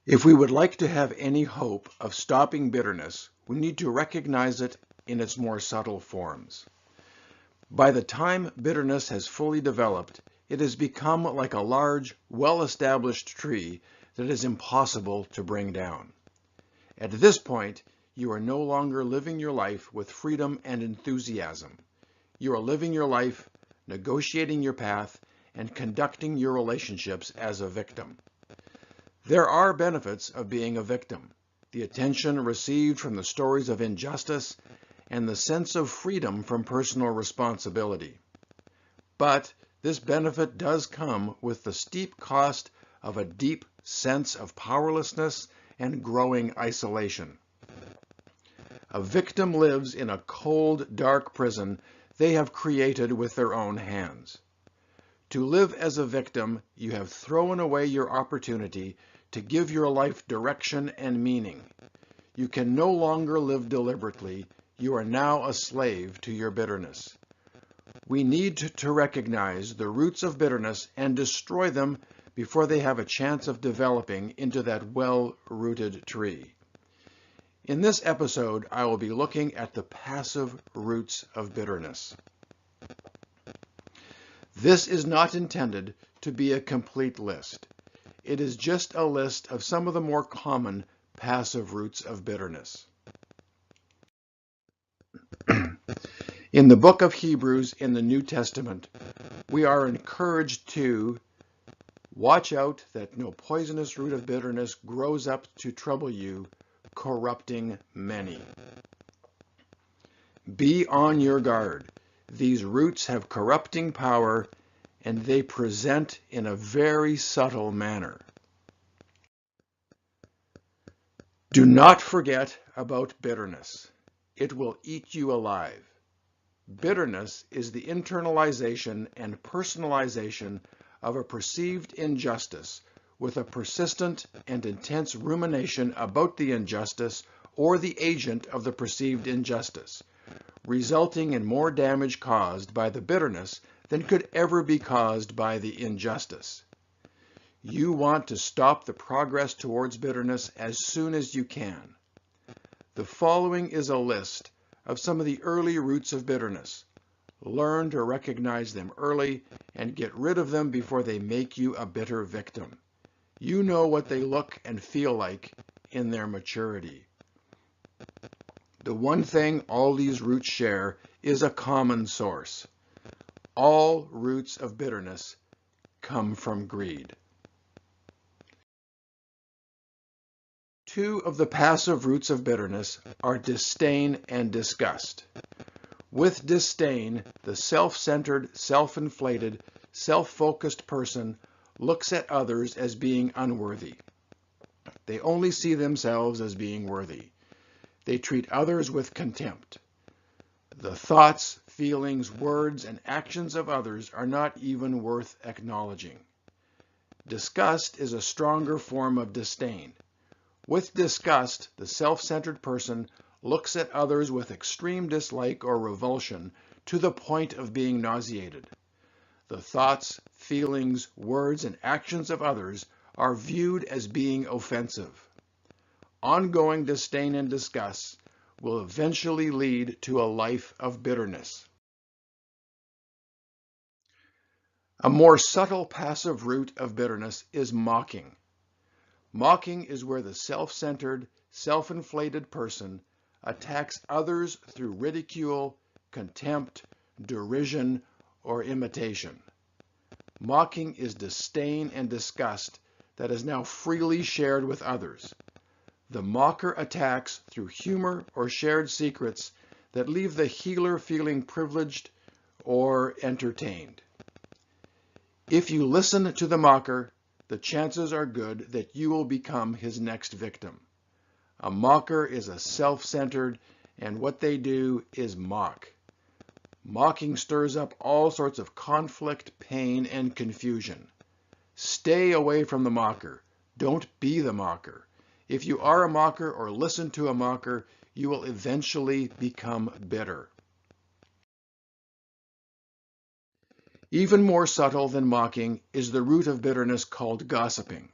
If we would like to have any hope of stopping bitterness, we need to recognize it in its more subtle forms. By the time bitterness has fully developed, it has become like a large, well-established tree that is impossible to bring down. At this point, you are no longer living your life with freedom and enthusiasm. You are living your life, negotiating your path, and conducting your relationships as a victim. There are benefits of being a victim: the attention received from the stories of injustice and the sense of freedom from personal responsibility. But this benefit does come with the steep cost of a deep sense of powerlessness and growing isolation. A victim lives in a cold, dark prison they have created with their own hands. To live as a victim, you have thrown away your opportunity to give your life direction and meaning. You can no longer live deliberately. You are now a slave to your bitterness. We need to recognize the roots of bitterness and destroy them before they have a chance of developing into that well-rooted tree. In this episode, I will be looking at the passive roots of bitterness. This is not intended to be a complete list. It is just a list of some of the more common passive roots of bitterness. In the book of Hebrews in the New Testament, we are encouraged to watch out that no poisonous root of bitterness grows up to trouble you, corrupting many. Be on your guard. These roots have corrupting power, and they present in a very subtle manner. Do not forget about bitterness. It will eat you alive. Bitterness is the internalization and personalization of a perceived injustice with a persistent and intense rumination about the injustice or the agent of the perceived injustice, resulting in more damage caused by the bitterness than could ever be caused by the injustice. You want to stop the progress towards bitterness as soon as you can. The following is a list of some of the early roots of bitterness. Learn to recognize them early and get rid of them before they make you a bitter victim. You know what they look and feel like in their maturity. The one thing all these roots share is a common source. All roots of bitterness come from greed. Two of the passive roots of bitterness are disdain and disgust. With disdain, the self-centered, self-inflated, self-focused person looks at others as being unworthy. They only see themselves as being worthy. They treat others with contempt. The thoughts, feelings, words, and actions of others are not even worth acknowledging. Disgust is a stronger form of disdain. With disgust, the self-centered person looks at others with extreme dislike or revulsion to the point of being nauseated. The thoughts, feelings, words, and actions of others are viewed as being offensive. Ongoing disdain and disgust will eventually lead to a life of bitterness. A more subtle passive root of bitterness is mocking. Mocking is where the self-centered, self-inflated person attacks others through ridicule, contempt, derision, or imitation. Mocking is disdain and disgust that is now freely shared with others. The mocker attacks through humor or shared secrets that leave the healer feeling privileged or entertained. If you listen to the mocker, the chances are good that you will become his next victim. A mocker is a self-centered, and what they do is mock. Mocking stirs up all sorts of conflict, pain, and confusion. Stay away from the mocker. Don't be the mocker. If you are a mocker or listen to a mocker, you will eventually become bitter. Even more subtle than mocking is the root of bitterness called gossiping.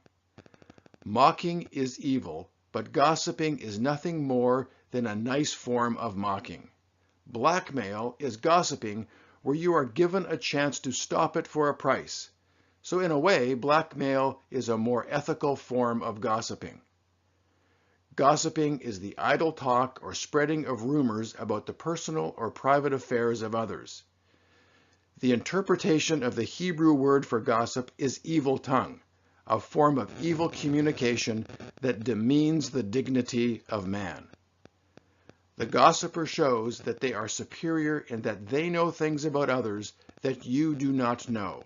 Mocking is evil, but gossiping is nothing more than a nice form of mocking. Blackmail is gossiping where you are given a chance to stop it for a price. So in a way, blackmail is a more ethical form of gossiping. Gossiping is the idle talk or spreading of rumors about the personal or private affairs of others. The interpretation of the Hebrew word for gossip is evil tongue, a form of evil communication that demeans the dignity of man. The gossiper shows that they are superior in that they know things about others that you do not know.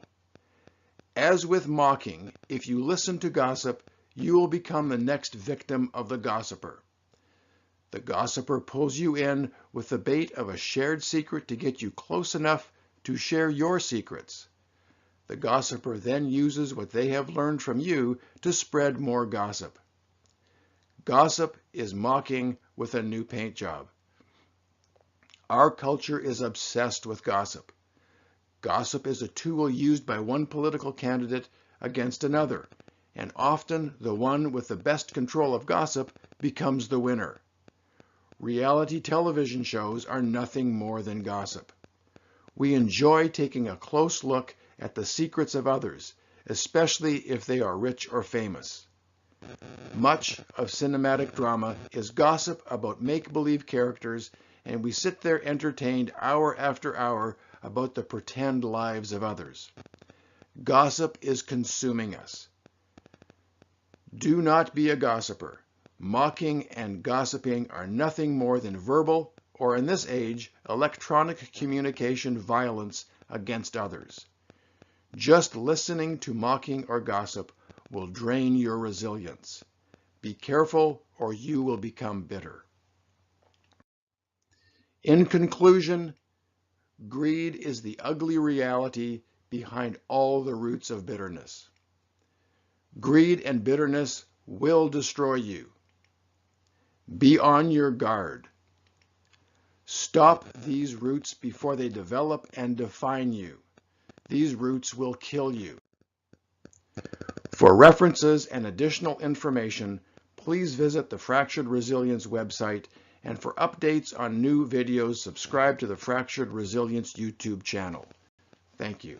As with mocking, if you listen to gossip, you will become the next victim of the gossiper. The gossiper pulls you in with the bait of a shared secret to get you close enough to share your secrets. The gossiper then uses what they have learned from you to spread more gossip. Gossip is mocking with a new paint job. Our culture is obsessed with gossip. Gossip is a tool used by one political candidate against another, and often the one with the best control of gossip becomes the winner. Reality television shows are nothing more than gossip. We enjoy taking a close look at the secrets of others, especially if they are rich or famous. Much of cinematic drama is gossip about make-believe characters, and we sit there entertained hour after hour about the pretend lives of others. Gossip is consuming us. Do not be a gossiper. Mocking and gossiping are nothing more than verbal, or in this age, electronic communication violence against others. Just listening to mocking or gossip will drain your resilience. Be careful, or you will become bitter. In conclusion, greed is the ugly reality behind all the roots of bitterness. Greed and bitterness will destroy you. Be on your guard. Stop these roots before they develop and define you. These roots will kill you. For references and additional information, please visit the Fractured Resilience website, and for updates on new videos, subscribe to the Fractured Resilience YouTube channel. Thank you.